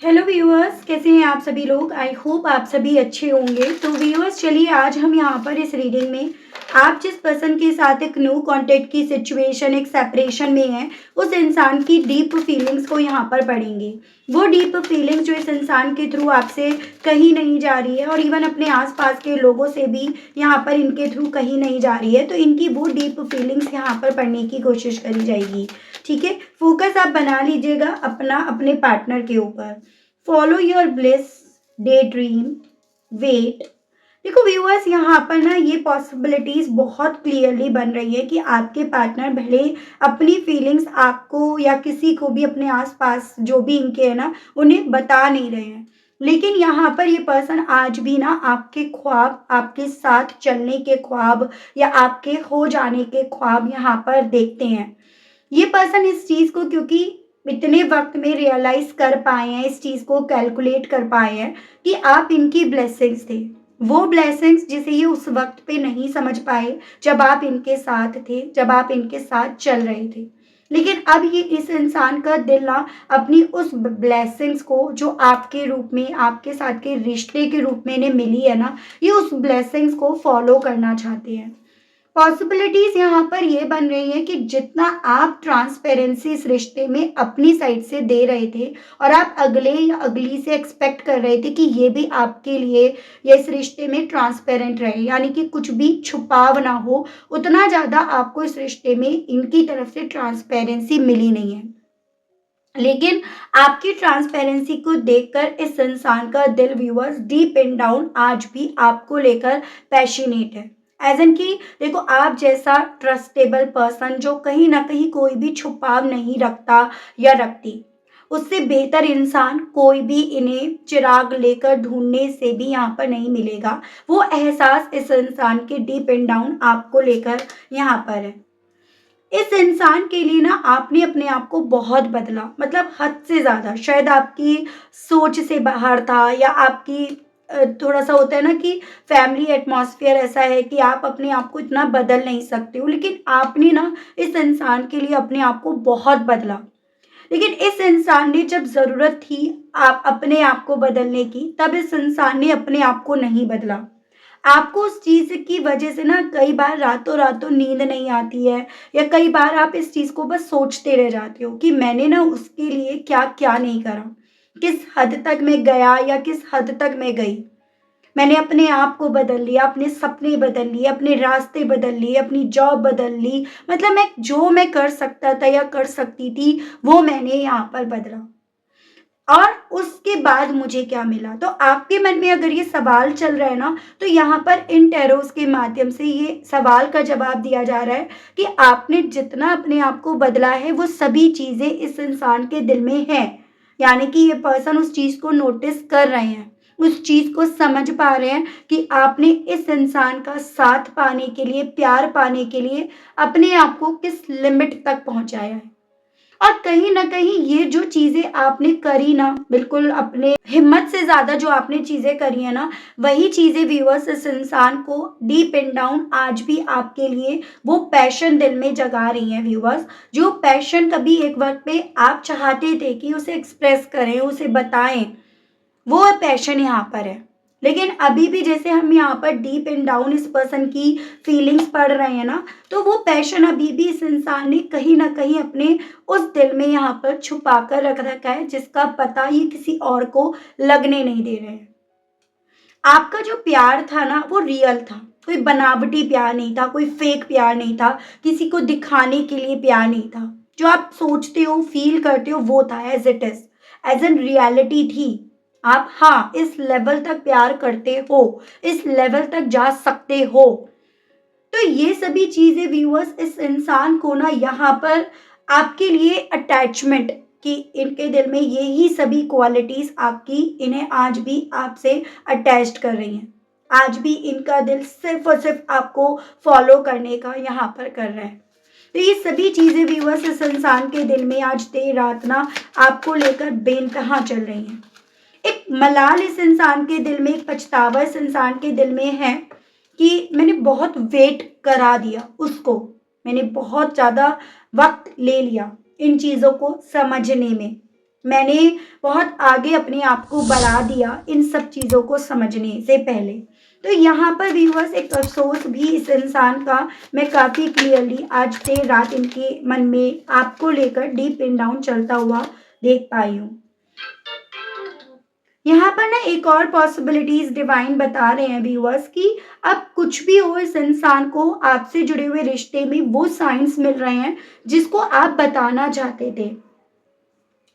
Hello viewers, कैसे हैं आप सभी लोग। आई होप आप सभी अच्छे होंगे। तो व्यूअर्स, चलिए आज हम यहाँ पर इस रीडिंग में आप जिस पर्सन के साथ एक न्यू कॉन्टेक्ट की सिचुएशन, एक सेपरेशन में है, उस इंसान की डीप फीलिंग्स को यहाँ पर पढ़ेंगे। वो डीप फीलिंग्स जो इस इंसान के थ्रू आपसे कहीं नहीं जा रही है और इवन अपने आसपास के लोगों से भी यहाँ पर इनके थ्रू कहीं नहीं जा रही है, तो इनकी वो डीप फीलिंग्स यहाँ पर पढ़ने की कोशिश करी जाएगी। ठीक है, फोकस आप बना लीजिएगा अपना अपने पार्टनर के ऊपर। Follow your bliss, day dream, wait. देखो व्यूअर्स, यहाँ पर ना ये पॉसिबिलिटीज बहुत क्लियरली बन रही है कि आपके पार्टनर भले अपनी फीलिंग्स आपको या किसी को भी अपने आसपास जो भी इनके है ना उन्हें बता नहीं रहे हैं, लेकिन यहाँ पर ये पर्सन आज भी ना आपके ख्वाब, आपके साथ चलने के ख्वाब या आपके हो जाने के ख्वाब यहाँ पर देखते हैं। ये पर्सन इस चीज को क्योंकि इतने वक्त में रियलाइज कर पाए हैं, इस चीज को कैलकुलेट कर पाए हैं कि आप इनकी ब्लेसिंग्स थे। वो ब्लेसिंग्स जिसे ये उस वक्त पे नहीं समझ पाए जब आप इनके साथ थे, जब आप इनके साथ चल रहे थे। लेकिन अब ये इस इंसान का दिल ना अपनी उस ब्लेसिंग्स को जो आपके रूप में, आपके साथ के रिश्ते के रूप में इन्हें मिली है ना, ये उस ब्लेसिंग्स को फॉलो करना चाहते हैं। पॉसिबिलिटीज यहाँ पर ये बन रही है कि जितना आप ट्रांसपेरेंसी इस रिश्ते में अपनी साइड से दे रहे थे और आप अगले या अगली से एक्सपेक्ट कर रहे थे कि ये भी आपके लिए या इस रिश्ते में ट्रांसपेरेंट रहे, यानी कि कुछ भी छुपाव ना हो, उतना ज़्यादा आपको इस रिश्ते में इनकी तरफ से ट्रांसपेरेंसी मिली नहीं है। लेकिन आपकी ट्रांसपेरेंसी को देखकर इस इंसान का दिल व्यूअर्स डीप इन डाउन आज भी आपको लेकर पैशनेट है। एज एन कि देखो, आप जैसा ट्रस्टेबल पर्सन जो कहीं ना कहीं कोई भी छुपाव नहीं रखता या रखती, उससे बेहतर इंसान कोई भी इन्हें चिराग लेकर ढूंढने से भी यहाँ पर नहीं मिलेगा। वो एहसास इस इंसान के डीप इन डाउन आपको लेकर यहाँ पर है। इस इंसान के लिए ना आपने अपने आप को बहुत बदला, मतलब हद से ज़्यादा। शायद आपकी सोच से बाहर था या आपकी थोड़ा सा होता है ना कि फैमिली एटमॉस्फेयर ऐसा है कि आप अपने आप को इतना बदल नहीं सकते हो, लेकिन आपने ना इस इंसान के लिए अपने आप को बहुत बदला। लेकिन इस इंसान ने जब ज़रूरत थी आप अपने आप को बदलने की, तब इस इंसान ने अपने आप को नहीं बदला। आपको उस चीज़ की वजह से ना कई बार रातों रातों नींद नहीं आती है, या कई बार आप इस चीज़ को बस सोचते रह जाते हो कि मैंने ना उसके लिए क्या क्या नहीं करा, किस हद तक मैं गया या किस हद तक मैं गई। मैंने अपने आप को बदल लिया, अपने सपने बदल लिए, अपने रास्ते बदल लिए, अपनी जॉब बदल ली, मतलब मैं कर सकता था या कर सकती थी वो मैंने यहाँ पर बदला। और उसके बाद मुझे क्या मिला? तो आपके मन में अगर ये सवाल चल रहा है ना, तो यहाँ पर इन टैरोस के माध्यम से ये सवाल का जवाब दिया जा रहा है कि आपने जितना अपने आप को बदला है वो सभी चीज़ें इस इंसान के दिल में हैं। यानी कि ये पर्सन उस चीज़ को नोटिस कर रहे हैं, उस चीज़ को समझ पा रहे हैं कि आपने इस इंसान का साथ पाने के लिए, प्यार पाने के लिए अपने आप को किस लिमिट तक पहुँचाया है। और कहीं न कहीं ये जो चीज़ें आपने करी ना, बिल्कुल अपने हिम्मत से ज़्यादा जो आपने चीज़ें करी हैं ना, वही चीज़ें व्यूअर्स इस इंसान को डीप इन डाउन आज भी आपके लिए वो पैशन दिल में जगा रही हैं व्यूअर्स। जो पैशन कभी एक वक़्त पे आप चाहते थे कि उसे एक्सप्रेस करें, उसे बताएँ, वो पैशन यहाँ पर है। लेकिन अभी भी जैसे हम यहाँ पर डीप इन डाउन इस पर्सन की फीलिंग्स पढ़ रहे हैं ना, तो वो पैशन अभी भी इस इंसान ने कहीं न कहीं अपने उस दिल में यहाँ पर छुपा कर रख रखा है, जिसका पता ये किसी और को लगने नहीं दे रहे हैं। आपका जो प्यार था ना वो रियल था, कोई बनावटी प्यार नहीं था, कोई फेक प्यार नहीं था, किसी को दिखाने के लिए प्यार नहीं था। जो आप सोचते हो, फील करते हो वो था as it is, as an reality थी। आप हाँ, इस लेवल तक प्यार करते हो, इस लेवल तक जा सकते हो। तो ये सभी चीज़ें व्यूअर्स इस इंसान को ना यहाँ पर आपके लिए अटैचमेंट कि इनके दिल में यही सभी क्वालिटीज़ आपकी इन्हें आज भी आपसे अटैच्ड कर रही हैं। आज भी इनका दिल सिर्फ़ और सिर्फ़ आपको फ़ॉलो करने का यहाँ पर कर रहा है। तो ये सभी चीज़ें व्यूअर्स इस इंसान के दिल में आज देर रात ना आपको लेकर बेइंतहा चल रही हैं। एक मलाल इस इंसान के दिल में, एक पछतावा इस इंसान के दिल में है कि मैंने बहुत वेट करा दिया उसको, मैंने बहुत ज़्यादा वक्त ले लिया इन चीज़ों को समझने में। मैंने बहुत आगे अपने आप को बढ़ा दिया इन सब चीज़ों को समझने से पहले। तो यहाँ पर व्यूअर्स एक अफ़सोस भी इस इंसान का मैं काफ़ी क्लियरली आज देर रात इनके मन में आपको लेकर डीप इन डाउन चलता हुआ देख पाई हूँ। यहाँ पर ना एक और पॉसिबिलिटीज डिवाइन बता रहे हैं व्यूअर्स कि अब कुछ भी हो इस इंसान को आपसे जुड़े हुए रिश्ते में वो साइंस मिल रहे हैं जिसको आप बताना चाहते थे,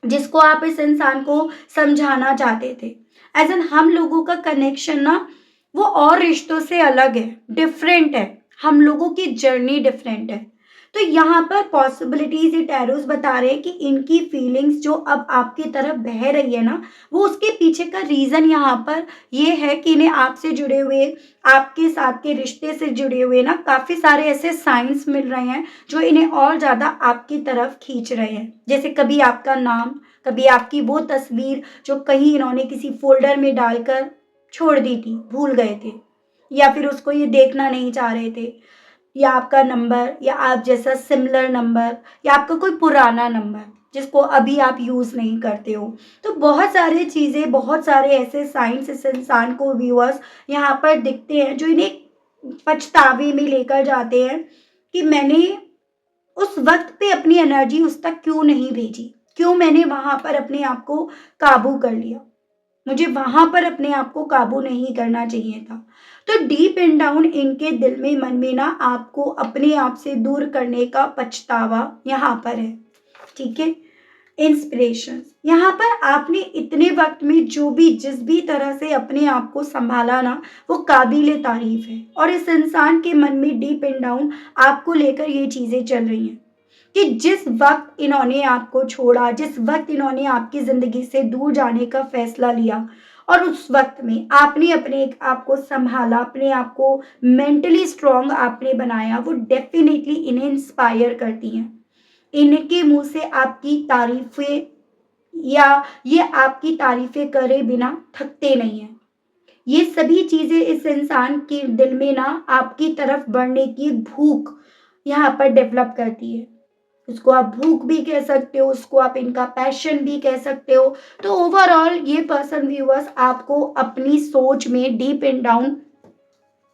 जिसको आप इस इंसान को समझाना चाहते थे। एज एन हम लोगों का कनेक्शन ना वो और रिश्तों से अलग है, डिफरेंट है। हम लोगों की जर्नी डिफरेंट है। तो यहाँ पर पॉसिबिलिटीज ये टैरोस बता रहे हैं कि इनकी फीलिंग्स जो अब आपकी तरफ बह रही है ना, वो उसके पीछे का रीजन यहाँ पर ये है कि इन्हें आपसे जुड़े हुए, आपके साथ के रिश्ते से जुड़े हुए ना काफी सारे ऐसे साइंस मिल रहे हैं जो इन्हें और ज्यादा आपकी तरफ खींच रहे हैं। जैसे कभी आपका नाम, कभी आपकी वो तस्वीर जो कहीं इन्होंने किसी फोल्डर में डालकर छोड़ दी थी, भूल गए थे, या फिर उसको ये देखना नहीं चाह रहे थे, या आपका नंबर, या आप जैसा सिमिलर नंबर, या आपका कोई पुराना नंबर जिसको अभी आप यूज़ नहीं करते हो। तो बहुत सारी चीज़ें, बहुत सारे ऐसे साइंस इस इंसान को व्यूअर्स यहाँ पर दिखते हैं जो इन्हें पछतावे में लेकर जाते हैं कि मैंने उस वक्त पे अपनी एनर्जी उस तक क्यों नहीं भेजी, क्यों मैंने वहाँ पर अपने आप को काबू कर लिया, मुझे वहां पर अपने आप को काबू नहीं करना चाहिए था। तो डीप एंड डाउन इनके दिल में, मन में ना आपको अपने आप से दूर करने का पछतावा यहाँ पर है। ठीक है। इंस्पिरेशन यहाँ पर आपने इतने वक्त में जो भी जिस भी तरह से अपने आप को संभाला ना, वो काबिले तारीफ है। और इस इंसान के मन में डीप एंड डाउन आपको लेकर ये चीजें चल रही हैं कि जिस वक्त इन्होंने आपको छोड़ा, जिस वक्त इन्होंने आपकी ज़िंदगी से दूर जाने का फैसला लिया, और उस वक्त में आपने अपने आप को संभाला, अपने आप को मेंटली स्ट्रांग आपने बनाया, वो डेफिनेटली इन्हें इंस्पायर करती हैं। इनके मुंह से आपकी तारीफें, या ये आपकी तारीफें करे बिना थकते नहीं हैं। ये सभी चीज़ें इस इंसान के दिल में ना आपकी तरफ बढ़ने की भूख यहाँ पर डेवलप करती है। उसको आप भूख भी कह सकते हो, उसको आप इनका पैशन भी कह सकते हो। तो ओवरऑल ये पर्सन व्यूअर्स आपको अपनी सोच में डीप एंड डाउन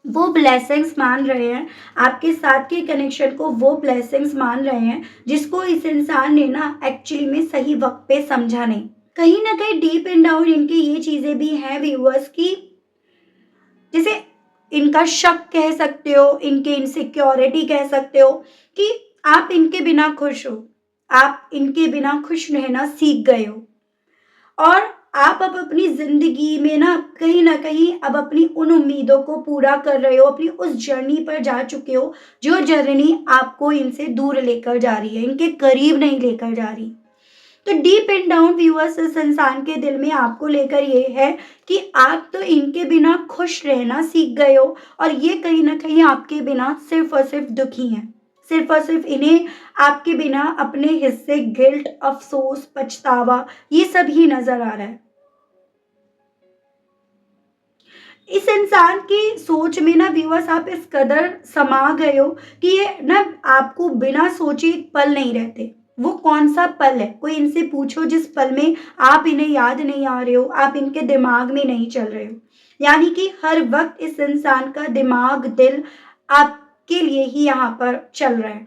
वो ब्लेसिंग्स मान रहे हैं, आपके साथ के कनेक्शन को वो ब्लेसिंग्स मान रहे हैं जिसको इस इंसान ने ना एक्चुअली में सही वक्त पे समझा नहीं। कहीं ना कहीं डीप एंड डाउन इनकी ये चीजें भी हैं व्यूअर्स की, जैसे इनका शक कह सकते हो, इनके इनसिक्योरिटी कह सकते हो कि आप इनके बिना खुश हो, आप इनके बिना खुश रहना सीख गए हो, और आप अब अपनी जिंदगी में ना कहीं अब अपनी उन उम्मीदों को पूरा कर रहे हो, अपनी उस जर्नी पर जा चुके हो जो जर्नी आपको इनसे दूर लेकर जा रही है, इनके करीब नहीं लेकर जा रही। तो डीप एंड डाउन व्यूअर्स इस इंसान के दिल में आपको लेकर ये है कि आप तो इनके बिना खुश रहना सीख गए हो, और ये कहीं ना कहीं आपके बिना सिर्फ और सिर्फ दुखी हैं। सिर्फ और सिर्फ इन्हें आपके बिना अपने हिस्से गिल्ट, अफसोस, पछतावा ये सब ही नजर आ रहा है। इस इंसान की सोच में ना व्यूअर्स आप इस कदर समा गए हो कि ये ना आपको बिना सोचे एक पल नहीं रहते। वो कौन सा पल है, कोई इनसे पूछो जिस पल में आप इन्हें याद नहीं आ रहे हो, आप इनके दिमाग में नहीं चल रहे हो। यानी कि हर वक्त इस इंसान का दिमाग, दिल आपके लिए ही यहाँ पर चल रहा है।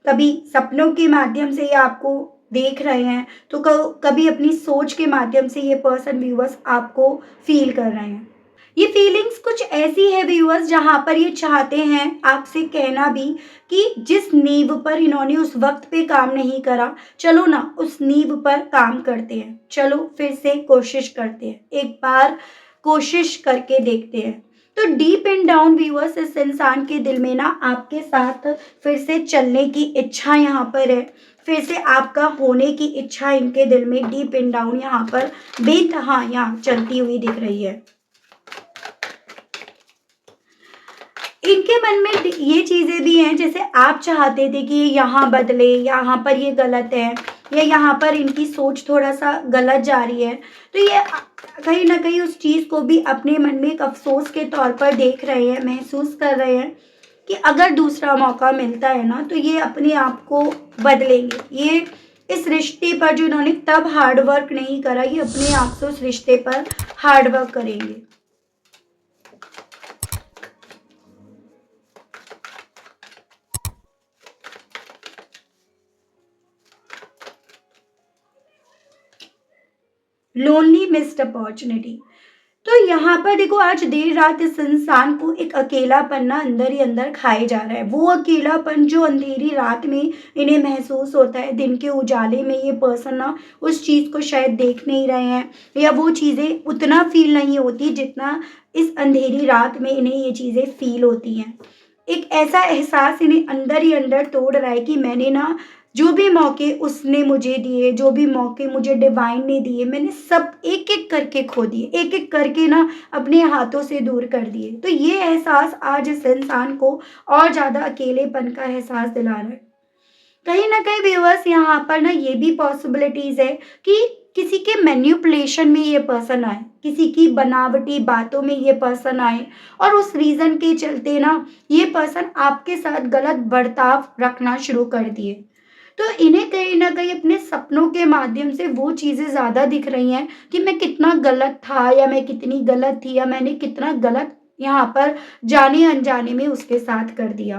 कभी सपनों के माध्यम से ये आपको देख रहे हैं, तो कभी अपनी सोच के माध्यम से ये पर्सन व्यूअर्स आपको फील कर रहे हैं। ये फीलिंग्स कुछ ऐसी है व्यूअर्स जहां पर ये चाहते हैं आपसे कहना भी कि जिस नींव पर इन्होंने उस वक्त पे काम नहीं करा, चलो ना उस नींव पर काम करते हैं, चलो फिर से कोशिश करते हैं, एक बार कोशिश करके देखते हैं। तो डीप एंड डाउन व्यूअर्स इस इंसान के दिल में ना आपके साथ फिर से चलने की इच्छा यहाँ पर है, फिर से आपका होने की इच्छा इनके दिल में डीप एंड डाउन यहाँ पर बेतहा यहाँ चलती हुई दिख रही है। इनके मन में ये चीजें भी हैं, जैसे आप चाहते थे कि यहाँ बदले, यहाँ पर ये गलत है, या यहाँ पर इनकी सोच थोड़ा सा गलत जा रही है। तो ये कहीं ना कहीं उस चीज को भी अपने मन में एक अफसोस के तौर पर देख रहे हैं, महसूस कर रहे हैं कि अगर दूसरा मौका मिलता है ना तो ये अपने आप को बदलेंगे, ये इस रिश्ते पर जो इन्होंने तब हार्ड वर्क नहीं करा, ये अपने आप से उस रिश्ते पर हार्ड वर्क करेंगे। Lonely missed opportunity. तो यहाँ पर देखो, आज देर रात इस इंसान को एक अकेलापन ना अंदर ही अंदर खाए जा रहा है। वो अकेलापन जो अंधेरी रात में इन्हें महसूस होता है, दिन के उजाले में ये पर्सन ना उस चीज़ को शायद देख नहीं रहे हैं, या वो चीज़ें उतना फील नहीं होती जितना इस अंधेरी रात में इन्हें ये चीज़ें फील होती हैं। एक ऐसा एहसास इन्हें अंदर ही अंदर तोड़ रहा है कि मैंने ना जो भी मौके उसने मुझे दिए, जो भी मौके मुझे डिवाइन ने दिए, मैंने सब एक-एक करके खो दिए, एक-एक करके ना अपने हाथों से दूर कर दिए। तो ये एहसास आज इस इंसान को और ज़्यादा अकेलेपन का एहसास दिला रहा है। कहीं न कहीं व्यूअर्स, यहाँ पर ना ये भी पॉसिबिलिटीज़ है कि किसी के मैनिपुलेशन में ये पर्सन आए, किसी की बनावटी बातों में ये पर्सन आए, और उस रीज़न के चलते ना ये पर्सन आपके साथ गलत बर्ताव रखना शुरू कर दिए। तो इन्हें कहीं न कहीं अपने सपनों के माध्यम से वो चीज़ें ज़्यादा दिख रही हैं कि मैं कितना गलत था, या मैं कितनी गलत थी, या मैंने कितना गलत यहाँ पर जाने-अनजाने में उसके साथ कर दिया।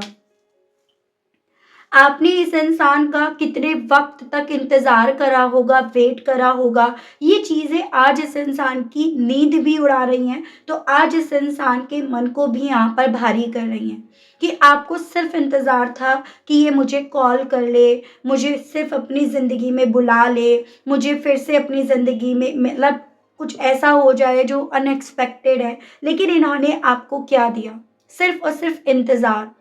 आपने इस इंसान का कितने वक़्त तक इंतज़ार करा होगा, वेट करा होगा, ये चीज़ें आज इस इंसान की नींद भी उड़ा रही हैं, तो आज इस इंसान के मन को भी यहाँ पर भारी कर रही हैं कि आपको सिर्फ़ इंतज़ार था कि ये मुझे कॉल कर ले, मुझे सिर्फ़ अपनी ज़िंदगी में बुला ले, मुझे फिर से अपनी ज़िंदगी में मतलब कुछ ऐसा हो जाए जो अनएक्सपेक्टेड है। लेकिन इन्होंने आपको क्या दिया? सिर्फ़ और सिर्फ़ इंतज़ार।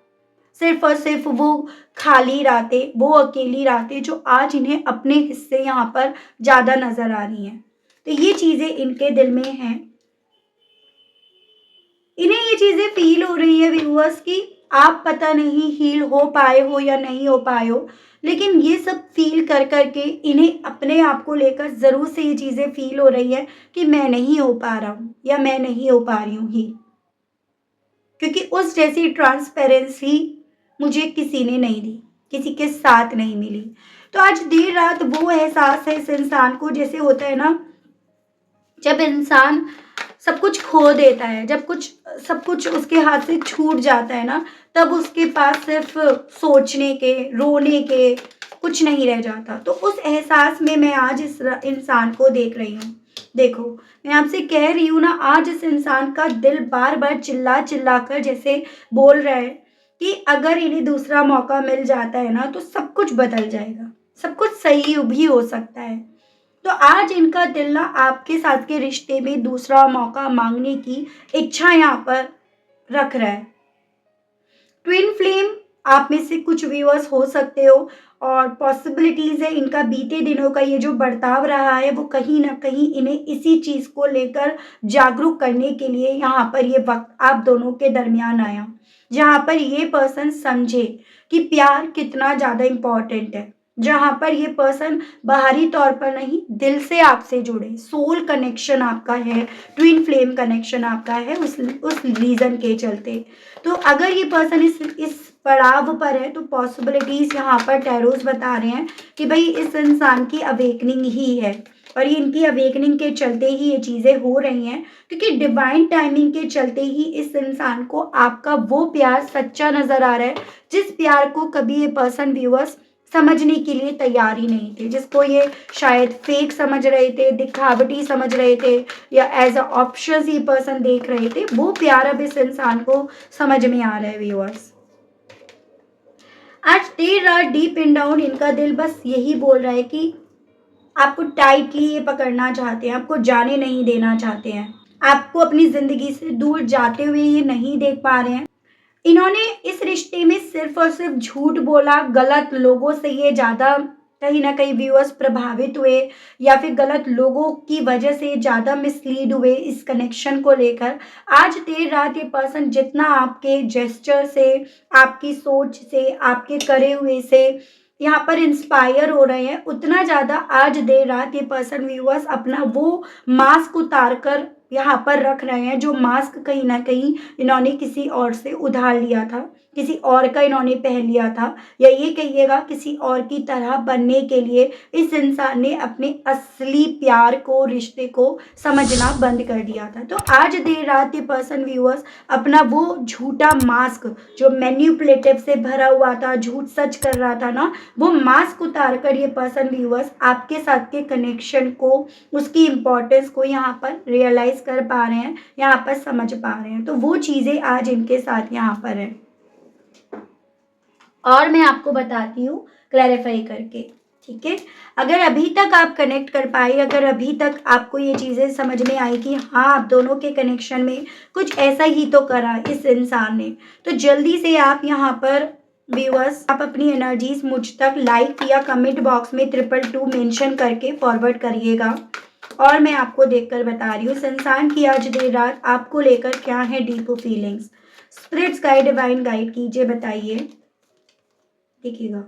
सिर्फ़ और सिर्फ़ वो खाली रातें, वो अकेली रातें जो आज इन्हें अपने हिस्से यहाँ पर ज़्यादा नज़र आ रही हैं। तो ये चीज़ें इनके दिल में हैं। इन्हें ये चीज़ें फ़ील हो रही है व्यूअर्स कि आप पता नहीं हील हो पाए हो या नहीं हो पाए हो, लेकिन ये सब फ़ील कर के इन्हें अपने आप को लेकर ज़रूर से ये चीज़ें फ़ील हो रही है कि मैं नहीं हो पा रहा हूँ, या मैं नहीं हो पा रही हूँ हील। क्योंकि उस जैसी ट्रांसपेरेंसी मुझे किसी ने नहीं दी, किसी के साथ नहीं मिली। तो आज देर रात वो एहसास है इस इंसान को, जैसे होता है ना, जब इंसान सब कुछ खो देता है, जब कुछ सब कुछ उसके हाथ से छूट जाता है ना, तब उसके पास सिर्फ़ सोचने के, रोने के कुछ नहीं रह जाता। तो उस एहसास में मैं आज इस इंसान को देख रही हूँ। देखो, मैं आपसे कह रही हूँ ना, आज इस इंसान का दिल बार-बार चिल्ला-चिल्ला कर जैसे बोल रहा है कि अगर इन्हें दूसरा मौका मिल जाता है ना, तो सब कुछ बदल जाएगा, सब कुछ सही भी हो सकता है। तो आज इनका दिल ना आपके साथ के रिश्ते में दूसरा मौका माँगने की इच्छा यहाँ पर रख रहा है। ट्विन फ्लेम आप में से कुछ व्यूअर्स हो सकते हो, और पॉसिबिलिटीज़ है इनका बीते दिनों का ये जो बर्ताव रहा है वो कहीं न कहीं इन्हें इसी चीज़ को लेकर जागरूक करने के लिए यहाँ पर ये वक़्त आप दोनों के दरमियान आया। जहाँ पर ये पर्सन समझे कि प्यार कितना ज़्यादा इम्पोर्टेंट है। जहाँ पर ये पर्सन बाहरी तौर पर नहीं, दिल से आपसे जुड़े, सोल कनेक्शन आपका है, ट्विन फ्लेम कनेक्शन आपका है उस रीज़न के चलते। तो अगर ये पर्सन इस पड़ाव पर है, तो पॉसिबिलिटीज़ यहाँ पर टैरोज़ बता रहे हैं कि भई इस इंसान की अवेकनिंग ही है, और ये इनकी अवेकनिंग के चलते ही ये चीज़ें हो रही हैं, क्योंकि डिवाइन टाइमिंग के चलते ही इस इंसान को आपका वो प्यार सच्चा नज़र आ रहा है, जिस प्यार को कभी ये पर्सन व्यूअर्स समझने के लिए तैयार ही नहीं थे, जिसको ये शायद फेक समझ रहे थे, दिखावटी समझ रहे थे, या एज़ अ ऑप्शंस ये पर्सन देख रहे थे, वो प्यार अब इस इंसान को समझ में आ रहा है व्यूअर्स। आज देर रात डीप इन डाउन इनका दिल बस यही बोल रहा है कि आपको टाइटली ये पकड़ना चाहते हैं, आपको जाने नहीं देना चाहते हैं, आपको अपनी ज़िंदगी से दूर जाते हुए ये नहीं देख पा रहे हैं। इन्होंने इस रिश्ते में सिर्फ़ और सिर्फ़ झूठ बोला, गलत लोगों से ये ज़्यादा कहीं न कहीं व्यूअर्स प्रभावित हुए, या फिर गलत लोगों की वजह से ज़्यादा मिसलीड हुए इस कनेक्शन को लेकर। आज देर रात ये पर्सन जितना आपके जेस्चर से, आपकी सोच से, आपके करे हुए से यहाँ पर इंस्पायर हो रहे हैं, उतना ज़्यादा आज देर रात ये पर्सन व्यूअर्स अपना वो मास्क उतार कर यहाँ पर रख रहे हैं, जो मास्क कहीं ना कहीं इन्होंने किसी और से उधार लिया था, किसी और का इन्होंने पहन लिया था, या ये कहिएगा किसी और की तरह बनने के लिए इस इंसान ने अपने असली प्यार को, रिश्ते को समझना बंद कर दिया था। तो आज देर रात ये पर्सन व्यूअर्स अपना वो झूठा मास्क जो मैन्युपुलेटिव से भरा हुआ था, झूठ सच कर रहा था ना, वो मास्क उतार कर ये पर्सन व्यूअर्स आपके साथ के कनेक्शन को, उसकी इम्पोर्टेंस को यहाँ पर रियलाइज कर पा रहे हैं, यहाँ पर समझ पा रहे हैं। तो वो चीज़ें आज इनके साथ यहाँ पर है, और मैं आपको बताती हूँ क्लैरिफाई करके, ठीक है। अगर अभी तक आप कनेक्ट कर पाए, अगर अभी तक आपको ये चीज़ें समझ में आई कि हाँ आप दोनों के कनेक्शन में कुछ ऐसा ही तो करा इस इंसान ने, तो जल्दी से आप यहाँ पर व्यूअर्स आप अपनी एनर्जीज मुझ तक लाइक या कमेंट बॉक्स में 222 मेंशन करके फॉरवर्ड करिएगा। और मैं आपको देखकर बता रही हूँ इस इंसान की आज देर रात आपको लेकर क्या है deep feelings. Spirits guide, divine guide कीजिए, बताइए। देखिएगा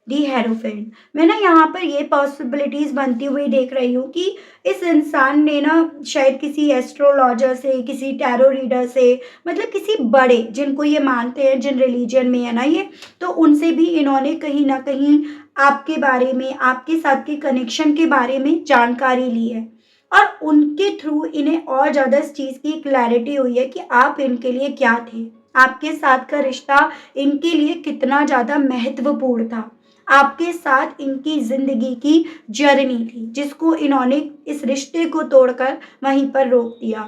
डी हेरोफेंट, मैं ना यहाँ पर ये पॉसिबिलिटीज बनती हुई देख रही हूँ कि इस इंसान ने ना शायद किसी एस्ट्रोलॉजर से, किसी टैरो रीडर से, मतलब किसी बड़े जिनको ये मानते हैं, जिन रिलीजन में है ना ये, तो उनसे भी इन्होंने कहीं ना कहीं आपके बारे में, आपके साथ के कनेक्शन के बारे में जानकारी ली है, और उनके थ्रू इन्हें और ज़्यादा इस चीज़ की क्लैरिटी हुई है कि आप इनके लिए क्या थे, आपके साथ का रिश्ता इनके लिए कितना ज़्यादा महत्वपूर्ण था, आपके साथ इनकी ज़िंदगी की जर्नी थी जिसको इन्होंने इस रिश्ते को तोड़कर वहीं पर रोक दिया।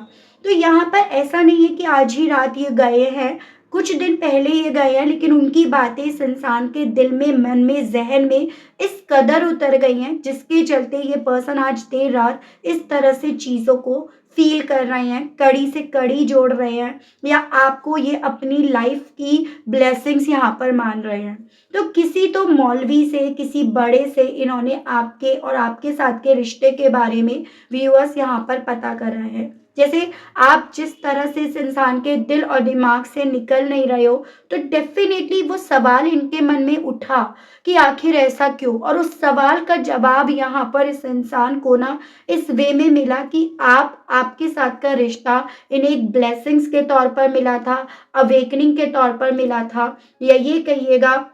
तो यहाँ पर ऐसा नहीं है कि आज ही रात ये गए हैं, कुछ दिन पहले ये गए हैं, लेकिन उनकी बातें इस इंसान के दिल में, मन में, जहन में इस कदर उतर गई हैं जिसके चलते ये पर्सन आज देर रात इस तरह से चीज़ों को फील कर रहे हैं, कड़ी से कड़ी जोड़ रहे हैं, या आपको ये अपनी लाइफ की ब्लेसिंग्स यहाँ पर मान रहे हैं। तो किसी तो मौलवी से, किसी बड़े से इन्होंने आपके और आपके साथ के रिश्ते के बारे में व्यूअर्स यहाँ पर पता कर रहे हैं। जैसे आप जिस तरह से इस इंसान के दिल और दिमाग से निकल नहीं रहे हो, तो डेफिनेटली वो सवाल इनके मन में उठा कि आखिर ऐसा क्यों, और उस सवाल का जवाब यहाँ पर इस इंसान को ना इस वे में मिला कि आपके साथ का रिश्ता इन्हें एक ब्लेसिंग्स के तौर पर मिला था, अवेकनिंग के तौर पर मिला था, या ये कहिएगा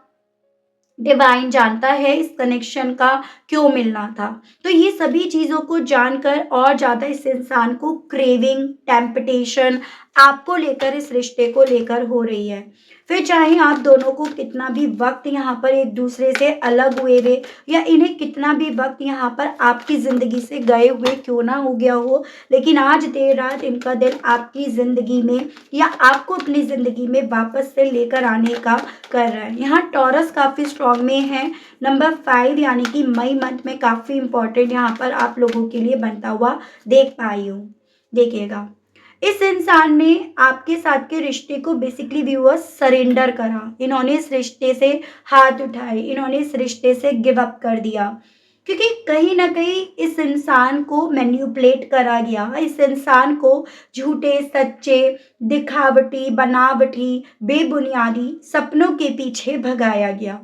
डिवाइन जानता है इस कनेक्शन का क्यों मिलना था। तो ये सभी चीज़ों को जानकर और ज़्यादा इस इंसान को क्रेविंग, टेम्पटेशन आपको लेकर, इस रिश्ते को लेकर हो रही है। फिर चाहे आप दोनों को कितना भी वक्त यहाँ पर एक दूसरे से अलग हुए हुए, या इन्हें कितना भी वक्त यहाँ पर आपकी ज़िंदगी से गए हुए क्यों ना हो गया हो, लेकिन आज देर रात इनका दिल आपकी ज़िंदगी में, या आपको अपनी ज़िंदगी में वापस से लेकर आने का कर रहा है। यहाँ टॉरस काफ़ी स्ट्रॉन्ग में है, नंबर 5 यानी कि मई मंथ में काफ़ी इंपॉर्टेंट यहाँ पर आप लोगों के लिए बनता हुआ देख पाई हूँ। देखिएगा इस इंसान ने आपके साथ के रिश्ते को बेसिकली व्यूअर्स सरेंडर करा, इन्होंने इस रिश्ते से हाथ उठाए, इन्होंने इस रिश्ते से गिव अप कर दिया, क्योंकि कहीं ना कहीं इस इंसान को मैन्युपुलेट करा गया, इस इंसान को झूठे, सच्चे, दिखावटी, बनावटी, बेबुनियादी सपनों के पीछे भगाया गया।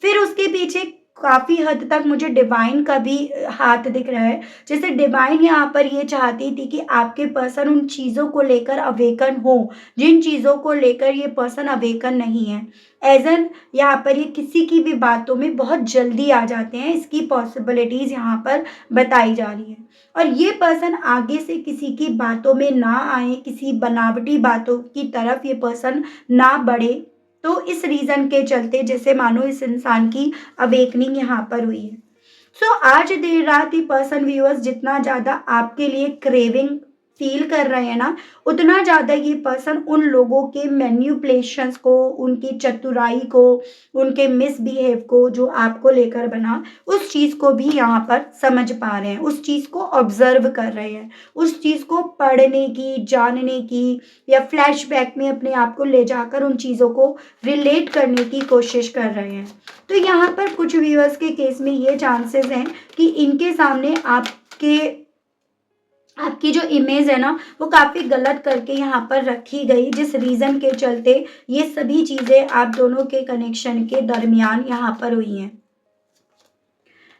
फिर उसके पीछे काफ़ी हद तक मुझे डिवाइन का भी हाथ दिख रहा है। जैसे डिवाइन यहाँ पर ये चाहती थी कि आपके पर्सन उन चीज़ों को लेकर अवेकन हो जिन चीज़ों को लेकर ये पर्सन अवेकन नहीं है। एज एन यहाँ पर ये किसी की भी बातों में बहुत जल्दी आ जाते हैं, इसकी पॉसिबिलिटीज़ यहाँ पर बताई जा रही है। और ये पर्सन आगे से किसी की बातों में ना आए, किसी बनावटी बातों की तरफ ये पर्सन ना बढ़े। तो इस रीज़न के चलते जैसे मानो इस इंसान की अवेकनिंग यहाँ पर हुई है। सो आज देर रात ये पर्सन व्यूअर्स जितना ज़्यादा आपके लिए क्रेविंग फील कर रहे हैं ना, उतना ज़्यादा ये पर्सन उन लोगों के मैन्युपुलेशंस को, उनकी चतुराई को, उनके मिसबिहेव को जो आपको लेकर बना, उस चीज़ को भी यहाँ पर समझ पा रहे हैं, उस चीज़ को ऑब्जर्व कर रहे हैं, उस चीज़ को पढ़ने की, जानने की, या फ्लैशबैक में अपने आप को ले जाकर उन चीज़ों को रिलेट करने की कोशिश कर रहे हैं। तो यहाँ पर कुछ व्यूअर्स के केस में ये चांसेस हैं कि इनके सामने आपकी जो इमेज है ना वो काफ़ी गलत करके यहाँ पर रखी गई, जिस रीज़न के चलते ये सभी चीज़ें आप दोनों के कनेक्शन के दरमियान यहाँ पर हुई हैं।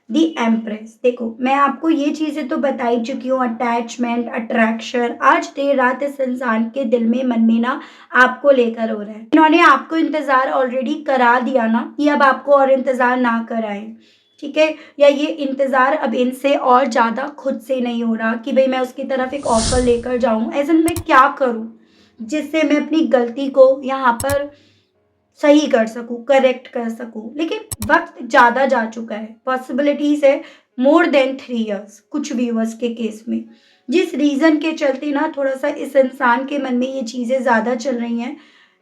The empress. देखो मैं आपको ये चीजें तो बता ही चुकी हूँ, अटैचमेंट, अट्रैक्शन, आज देर रात इस इंसान के दिल में मन में ना आपको लेकर हो रहा है। इन्होंने आपको इंतजार ऑलरेडी करा दिया ना, ये अब आपको और इंतजार ना कराए, ठीक है। या ये इंतजार अब इनसे और ज्यादा खुद से नहीं हो रहा कि भाई मैं उसकी तरफ एक ऑफर लेकर जाऊं, ऐसे में मैं क्या करूं जिससे मैं अपनी गलती को यहाँ पर सही कर सकूं, करेक्ट कर सकूं। लेकिन वक्त ज्यादा जा चुका है, पॉसिबिलिटीज है मोर देन 3 इयर्स कुछ व्यूअर्स के केस में, जिस रीजन के चलते ना थोड़ा सा इस इंसान के मन में ये चीजें ज्यादा चल रही हैं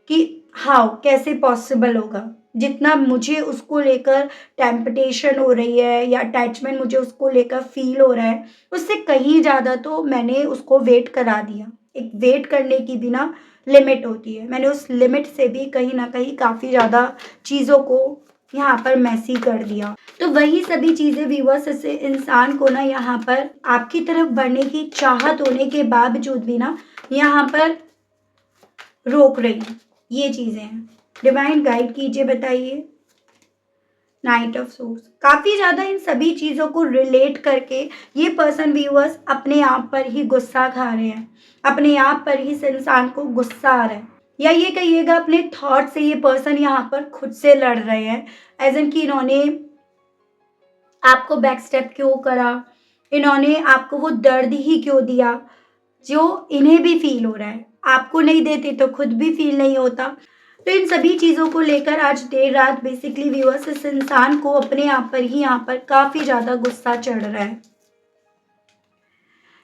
कि हाउ कैसे पॉसिबल होगा। जितना मुझे उसको लेकर टेम्पटेशन हो रही है या अटैचमेंट मुझे उसको लेकर फील हो रहा है, उससे कहीं ज़्यादा तो मैंने उसको वेट करा दिया। एक वेट करने की भी ना लिमिट होती है, मैंने उस लिमिट से भी कहीं ना कहीं काफ़ी ज़्यादा चीज़ों को यहाँ पर मैसी कर दिया। तो वही सभी चीज़ें व्यूअर्स से इंसान को ना यहाँ पर आपकी तरफ बढ़ने की चाहत होने के बावजूद भी ना यहाँ पर रोक रही हैं। ये चीजें हैं, डिवाइन गाइड कीजिए, बताइए। नाइट ऑफ सोर्स, काफी ज्यादा इन सभी चीजों को रिलेट करके ये पर्सन व्यूअर्स अपने आप पर ही गुस्सा खा रहे हैं, अपने आप पर ही इस इंसान को गुस्सा आ रहा है, या ये कहिएगा अपने थॉट से ये पर्सन यहाँ पर खुद से लड़ रहे हैं। एज एन कि इन्होंने आपको बैक स्टेप क्यों करा, इन्होंने आपको वो दर्द ही क्यों दिया जो इन्हें भी फील हो रहा है, आपको नहीं देते तो खुद भी फील नहीं होता। तो इन सभी चीज़ों को लेकर आज देर रात बेसिकली व्यूअर्स इस इंसान को अपने आप पर ही यहाँ पर काफ़ी ज़्यादा गुस्सा चढ़ रहा है।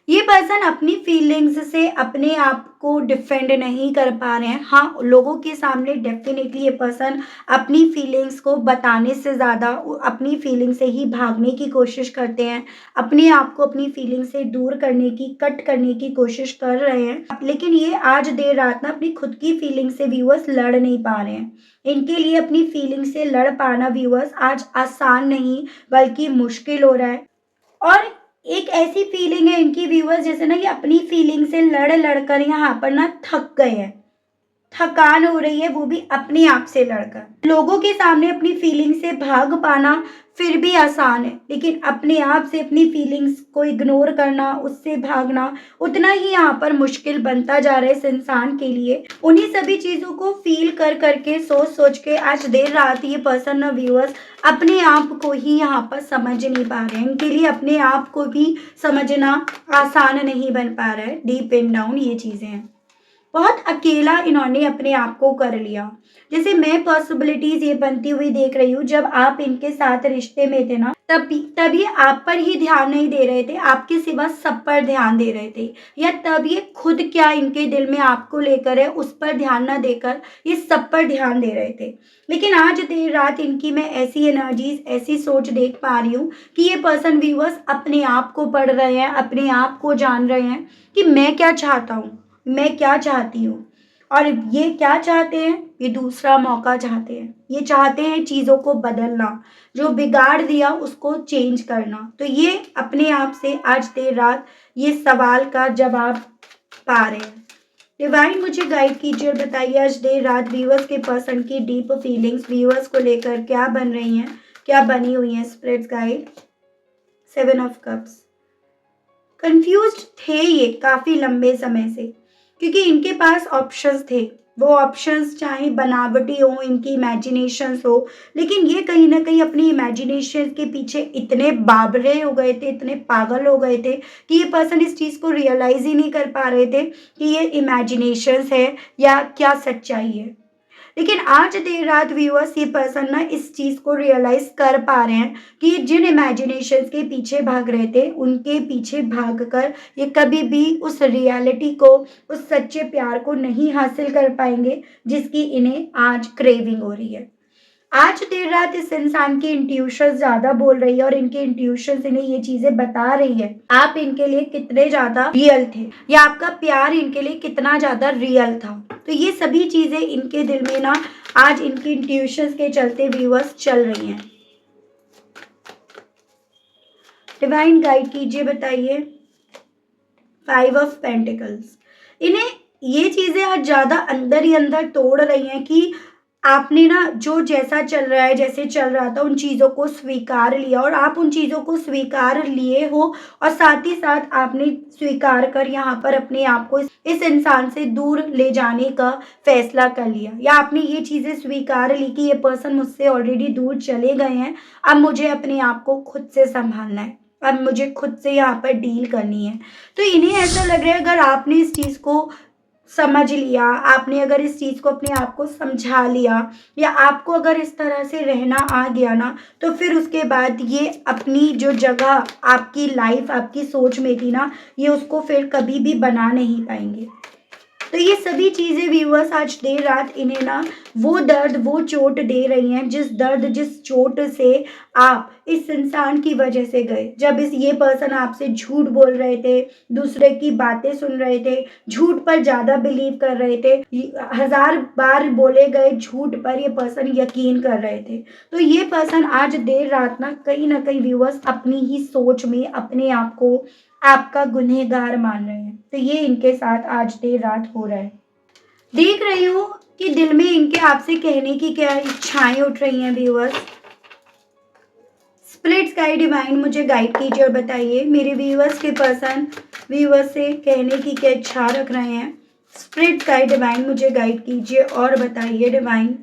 ये पर्सन अपनी फीलिंग्स से अपने आप को डिफेंड नहीं कर पा रहे हैं। हाँ, लोगों के सामने डेफिनेटली ये पर्सन अपनी फीलिंग्स को बताने से ज़्यादा अपनी फीलिंग से ही भागने की कोशिश करते हैं, अपने आप को अपनी फीलिंग से दूर करने की, कट करने की कोशिश कर रहे हैं। लेकिन ये आज देर रात ना अपनी खुद की फीलिंग से व्यूअर्स लड़ नहीं पा रहे हैं। इनके लिए अपनी फीलिंग से लड़ पाना व्यूअर्स आज आसान नहीं बल्कि मुश्किल हो रहा है। और एक ऐसी फीलिंग है इनकी व्यूअर्स, जैसे ना ये अपनी फीलिंग से लड़ लड़ कर यहाँ पर ना थक गए हैं, थकान हो रही है, वो भी अपने आप से लड़कर। लोगों के सामने अपनी फीलिंग से भाग पाना फिर भी आसान है, लेकिन अपने आप से अपनी फीलिंग्स को इग्नोर करना, उससे भागना उतना ही यहाँ पर मुश्किल बनता जा रहा है इस इंसान के लिए। उन्हीं सभी चीज़ों को फील कर करके, सोच सोच के आज देर रात ये पर्सन ना व्यूअर्स अपने आप को ही यहाँ पर समझ नहीं पा रहे हैं। इनके लिए अपने आप को भी समझना आसान नहीं बन पा रहा है। डीप एंड डाउन ये चीज़ें हैं, बहुत अकेला इन्होंने अपने आप को कर लिया। जैसे मैं पॉसिबिलिटीज ये बनती हुई देख रही हूँ, जब आप इनके साथ रिश्ते में थे ना तब ये आप पर ही ध्यान नहीं दे रहे थे, आपके सिवा सब पर ध्यान दे रहे थे, या तब ये खुद क्या इनके दिल में आपको लेकर है उस पर ध्यान ना देकर ये सब पर ध्यान दे रहे थे। लेकिन आज देर रात इनकी मैं ऐसी एनर्जीज, ऐसी सोच देख पा रही हूँ कि ये पर्सन व्यूअर्स अपने आप को पढ़ रहे हैं, अपने आप को जान रहे हैं कि मैं क्या चाहता हूँ, मैं क्या चाहती हूँ। और ये क्या चाहते हैं, ये दूसरा मौका चाहते हैं, ये चाहते हैं चीज़ों को बदलना, जो बिगाड़ दिया उसको चेंज करना। तो ये अपने आप से आज देर रात ये सवाल का जवाब पा रहे हैं। डिवाइन मुझे गाइड कीजिए और बताइए आज देर रात व्यूअर्स के पर्सन की डीप फीलिंग्स व्यूअर्स को लेकर क्या बन रही हैं, क्या बनी हुई हैं। Spirits guide, 7 of cups. Confused थे ये काफ़ी लंबे समय से, क्योंकि इनके पास ऑप्शंस थे। वो ऑप्शंस चाहे बनावटी हो, इनकी इमेजिनेशंस हो, लेकिन ये कहीं ना कहीं अपनी इमेजिनेशन के पीछे इतने बाबरे हो गए थे, इतने पागल हो गए थे कि ये पर्सन इस चीज़ को रियलाइज ही नहीं कर पा रहे थे कि ये इमेजिनेशंस है या क्या सच्चाई है। लेकिन आज देर रात व्यूअर्स ये पर्सन ना इस चीज़ को रियलाइज कर पा रहे हैं कि जिन इमेजिनेशंस के पीछे भाग रहे थे उनके पीछे भागकर ये कभी भी उस रियलिटी को, उस सच्चे प्यार को नहीं हासिल कर पाएंगे जिसकी इन्हें आज क्रेविंग हो रही है। आज देर रात इस इंसान की इंट्यूशन ज्यादा बोल रही है और इनके इंट्यूशन इन्हें ये चीजें बता रही है आप इनके लिए कितने ज्यादा रियल थे, या आपका प्यार इनके लिए कितना ज्यादा रियल था। तो ये सभी चीजें इनके दिल में ना आज इनकी इंट्यूशन के चलते व्यूअर्स चल रही हैं। डिवाइन गाइड कीजिए, बताइए। 5 ऑफ पेंटिकल्स। इन्हें ये चीजें आज ज्यादा अंदर ही अंदर तोड़ रही हैं कि आपने ना जो जैसा चल रहा है, जैसे चल रहा था, उन चीज़ों को स्वीकार लिया और आप उन चीज़ों को स्वीकार लिए हो और साथ ही साथ आपने स्वीकार कर यहाँ पर अपने आप को इस इंसान से दूर ले जाने का फैसला कर लिया, या आपने ये चीज़ें स्वीकार ली कि ये पर्सन मुझसे ऑलरेडी दूर चले गए हैं, अब मुझे अपने आप को खुद से सँभालना है, अब मुझे खुद से यहाँ पर डील करनी है। तो इन्हें ऐसा लग रहा है, अगर आपने इस चीज़ को समझ लिया, आपने अगर इस चीज़ को अपने आप को समझा लिया, या आपको अगर इस तरह से रहना आ गया ना, तो फिर उसके बाद ये अपनी जो जगह आपकी लाइफ, आपकी सोच में थी ना, ये उसको फिर कभी भी बना नहीं पाएँगे। तो ये सभी चीज़ें व्यूअर्स आज देर रात इन्हें ना वो दर्द, वो चोट दे रही हैं, जिस दर्द, जिस चोट से आप इस इंसान की वजह से गए। जब ये पर्सन आपसे झूठ बोल रहे थे, दूसरे की बातें सुन रहे थे, झूठ पर ज़्यादा बिलीव कर रहे थे, 1000 बार बोले गए झूठ पर ये पर्सन यकीन कर रहे थे। तो ये पर्सन आज देर रात ना कहीं व्यूअर्स अपनी ही सोच में अपने आप को आपका गुनहगार मान रहे हैं। तो ये इनके साथ आज देर रात हो रहा है। देख रही हूँ कि दिल में इनके आपसे कहने की क्या इच्छाएं उठ रही हैं व्यूअर्स। स्प्लिट स्काई डिवाइन मुझे गाइड कीजिए और बताइए मेरे व्यूअर्स के पर्सन व्यूअर्स से कहने की क्या इच्छा रख रहे हैं। स्प्लिट स्काई डिवाइन मुझे गाइड कीजिए और बताइए divine.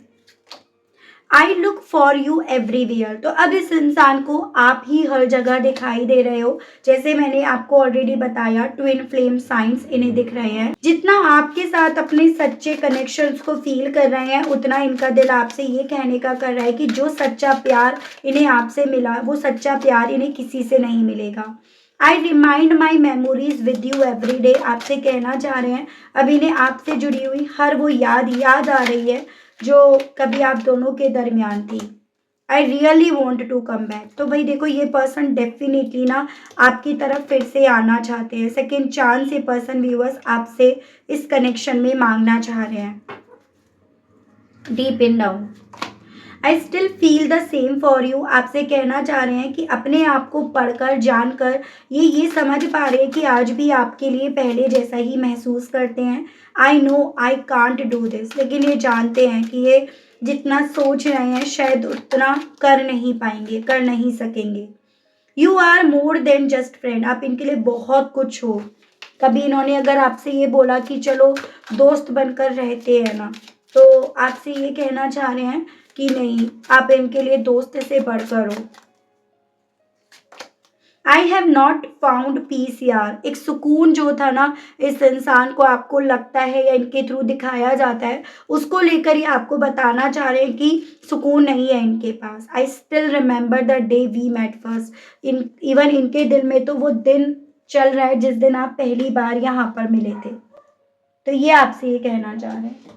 I look for you everywhere. तो अब इस इंसान को आप ही हर जगह दिखाई दे रहे हो। जैसे मैंने आपको ऑलरेडी बताया, ट्विन फ्लेम साइंस इन्हें दिख रहे हैं। जितना आपके साथ अपने सच्चे कनेक्शंस को फील कर रहे हैं, उतना इनका दिल आपसे ये कहने का कर रहा है कि जो सच्चा प्यार इन्हें आपसे मिला, वो सच्चा प्यार इन्हें किसी से नहीं मिलेगा। I remind my memories with you every day. आपसे कहना चाह रहे हैं, अब इन्हें आपसे जुड़ी हुई हर वो याद आ रही है जो कभी आप दोनों के दरमियान थी। I really want to come back. तो भाई देखो, ये पर्सन डेफिनेटली ना आपकी तरफ फिर से आना चाहते हैं। सेकेंड चांस ये पर्सन व्यूअर्स आपसे इस कनेक्शन में मांगना चाह रहे हैं। Deep in down I still feel the same for you. आपसे कहना चाह रहे हैं कि अपने आप को पढ़कर, जानकर ये समझ पा रहे हैं कि आज भी आपके लिए पहले जैसा ही महसूस करते हैं। I know I can't do this. लेकिन ये जानते हैं कि ये जितना सोच रहे हैं शायद उतना कर नहीं पाएंगे, कर नहीं सकेंगे। You are more than just friend. आप इनके लिए बहुत कुछ हो। कभी इन्होंने अगर आपसे ये बोला कि चलो दोस्त बनकर रहते हैं ना, तो आपसे ये कहना चाह रहे हैं कि नहीं, आप इनके लिए दोस्त से बढ़कर हो। I have not found peace यार। एक सुकून जो था ना इस इंसान को, आपको लगता है या इनके थ्रू दिखाया जाता है, उसको लेकर ही आपको बताना चाह रहे हैं कि सुकून नहीं है इनके पास। I still remember the day we met first. Even इनके दिल में तो वो दिन चल रहा है जिस दिन आप पहली बार यहाँ पर मिले थे। तो ये आपसे ये कहना चाह रहे हैं।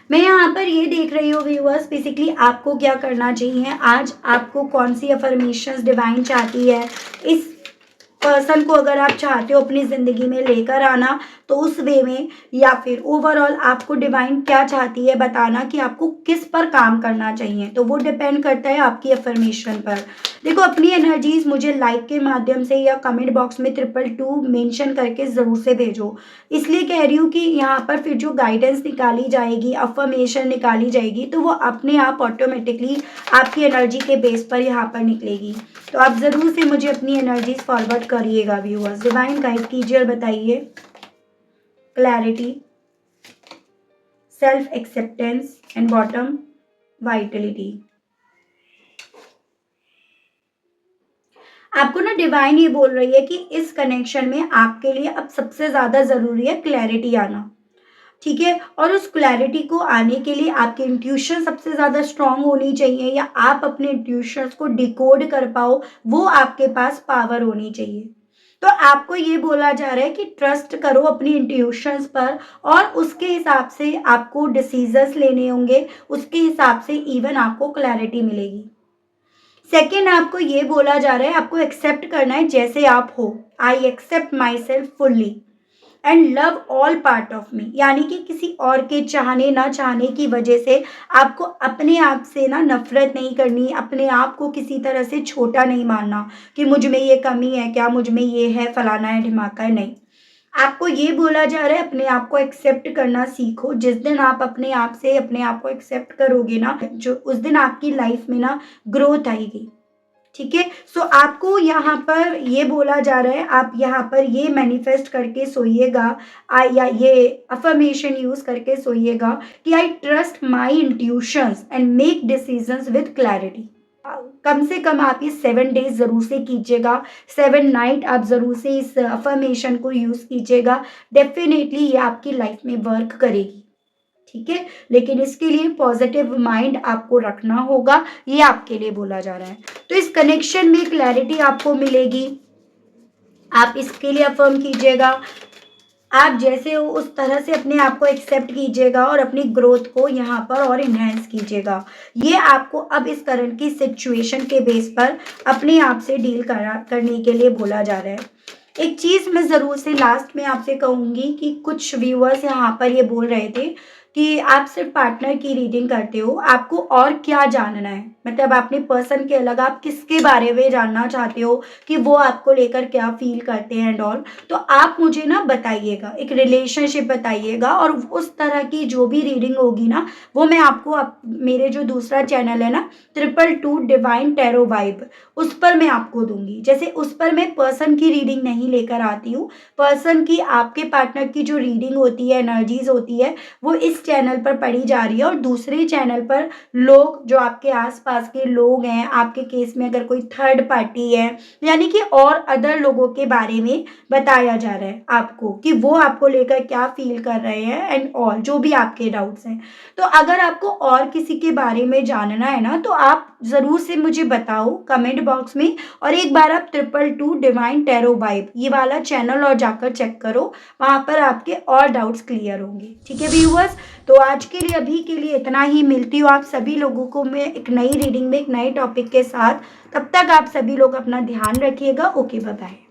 मैं यहाँ पर ये देख रही हूँ व्यूअर्स, बेसिकली आपको क्या करना चाहिए, आज आपको कौन सी अफर्मेशंस डिवाइन चाहती है। इस पर्सन को अगर आप चाहते हो अपनी ज़िंदगी में लेकर आना, तो उस वे में, या फिर ओवरऑल आपको डिवाइन क्या चाहती है बताना कि आपको किस पर काम करना चाहिए, तो वो डिपेंड करता है आपकी अफर्मेशन पर। देखो, अपनी एनर्जीज मुझे लाइक के माध्यम से या कमेंट बॉक्स में 222 मेंशन करके ज़रूर से भेजो। इसलिए कह रही हूँ कि यहाँ पर फिर जो गाइडेंस निकाली जाएगी, अफर्मेशन निकाली जाएगी, तो वो अपने आप ऑटोमेटिकली आपकी एनर्जी के बेस पर यहाँ पर निकलेगी। तो आप ज़रूर से मुझे अपनी एनर्जीज फॉरवर्ड करिएगा व्यूअर्स। डिवाइन गाइड कीजिए और बताइए clarity, self acceptance and bottom Vitality. आपको ना डिवाइन ये बोल रही है कि इस कनेक्शन में आपके लिए अब सबसे ज़्यादा ज़रूरी है क्लैरिटी आना। ठीक है, और उस क्लैरिटी को आने के लिए आपकी इंट्यूशन सबसे ज़्यादा स्ट्रांग होनी चाहिए, या आप अपने इंट्यूशंस को डिकोड कर पाओ, वो आपके पास पावर होनी चाहिए। तो आपको ये बोला जा रहा है कि ट्रस्ट करो अपनी इंट्यूशंस पर, और उसके हिसाब से आपको डिसीजंस लेने होंगे, उसके हिसाब से इवन आपको क्लैरिटी मिलेगी। सेकेंड, आपको ये बोला जा रहा है आपको एक्सेप्ट करना है जैसे आप हो। I accept myself fully and love all part of me. यानी कि किसी और के चाहने ना चाहने की वजह से आपको अपने आप से ना नफरत नहीं करनी, अपने आप को किसी तरह से छोटा नहीं मानना कि मुझ में ये कमी है क्या, मुझ में ये है, फलाना है, ढिमाका है, नहीं। आपको ये बोला जा रहा है अपने आप को एक्सेप्ट करना सीखो। जिस दिन आप अपने आप से अपने आप को एक्सेप्ट करोगे ना, जो उस दिन आपकी लाइफ में ना ग्रोथ आएगी। ठीक है? सो आपको यहाँ पर ये बोला जा रहा है, आप यहाँ पर ये मैनिफेस्ट करके सोइएगा, या ये अफर्मेशन यूज़ करके सोइएगा कि I trust my intuitions and make decisions with clarity. कम से कम आप ये 7 डेज़ ज़रूर से कीजिएगा, 7 नाइट आप ज़रूर से इस अफ़र्मेशन को यूज़ कीजिएगा। डेफ़िनेटली ये आपकी लाइफ़ में वर्क करेगी, ठीक है? लेकिन इसके लिए पॉज़िटिव माइंड आपको रखना होगा, ये आपके लिए बोला जा रहा है। तो इस कनेक्शन में क्लैरिटी आपको मिलेगी, आप इसके लिए अफ़र्म कीजिएगा। आप जैसे हो उस तरह से अपने आप को एक्सेप्ट कीजिएगा और अपनी ग्रोथ को यहाँ पर और इन्हेंस कीजिएगा। ये आपको अब इस करंट की सिचुएशन के बेस पर अपने आप से डील करने के लिए बोला जा रहा है। एक चीज़ मैं ज़रूर से लास्ट में आपसे कहूँगी कि कुछ व्यूअर्स यहाँ पर ये बोल रहे थे कि आप सिर्फ पार्टनर की रीडिंग करते हो, आपको और क्या जानना है? मतलब अपने पर्सन के अलावा आप किसके बारे में जानना चाहते हो कि वो आपको लेकर क्या फ़ील करते हैं एंड ऑल। तो आप मुझे ना बताइएगा, एक रिलेशनशिप बताइएगा और उस तरह की जो भी रीडिंग होगी ना, वो मैं आपको मेरे जो दूसरा चैनल है ना, 222 डिवाइन टैरो वाइब, उस पर मैं आपको दूँगी। जैसे उस पर मैं पर्सन की रीडिंग नहीं लेकर आती हूँ, पर्सन की आपके पार्टनर की जो रीडिंग होती है, एनर्जीज़ होती है, वो इस चैनल पर पढ़ी जा रही है और दूसरे चैनल पर लोग जो आपके आस-पास के लोग हैं, आपके केस में अगर कोई थर्ड पार्टी है, यानी कि और अदर लोगों के बारे में बताया जा रहा है आपको कि वो आपको लेकर क्या फ़ील कर रहे हैं एंड ऑल, जो भी आपके डाउट्स हैं। तो अगर आपको और किसी के बारे में जानना है ना, तो आप ज़रूर से मुझे बताओ कमेंट बॉक्स में, और एक बार आप 222 डिवाइन टैरो वाइब ये वाला चैनल और जाकर चेक करो, वहाँ पर आपके और डाउट्स क्लियर होंगे। ठीक है व्यूअर्स, तो आज के लिए अभी के लिए इतना ही। मिलती हूँ आप सभी लोगों को मैं एक नई रीडिंग में एक नए टॉपिक के साथ। तब तक आप सभी लोग अपना ध्यान रखिएगा। Okay, bye bye.